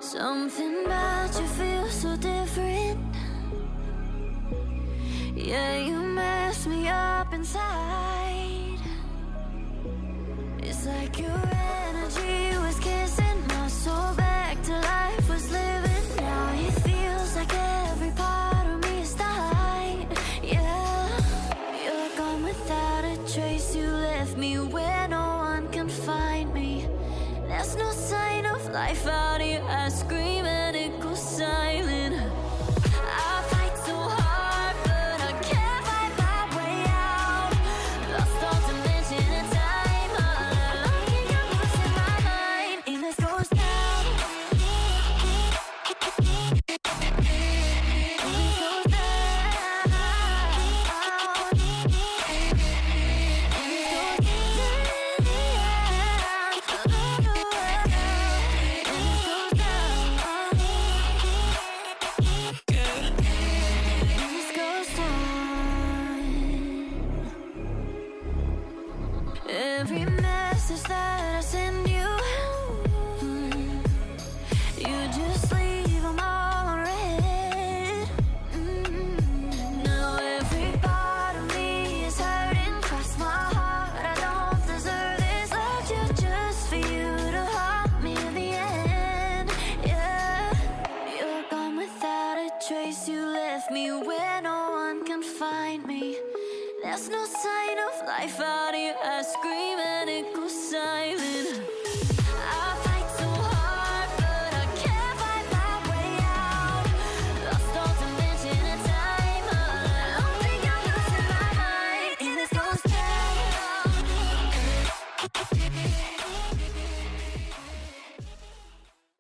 Something about you feels so different. Yeah, you mess me up inside. It's like your energy was kissing my soul back to life, was living. Now it feels like every part of me is died. Yeah, you're gone without a trace. You left me where no one can find me. There's no sign of life out here. I scream and it goes silent.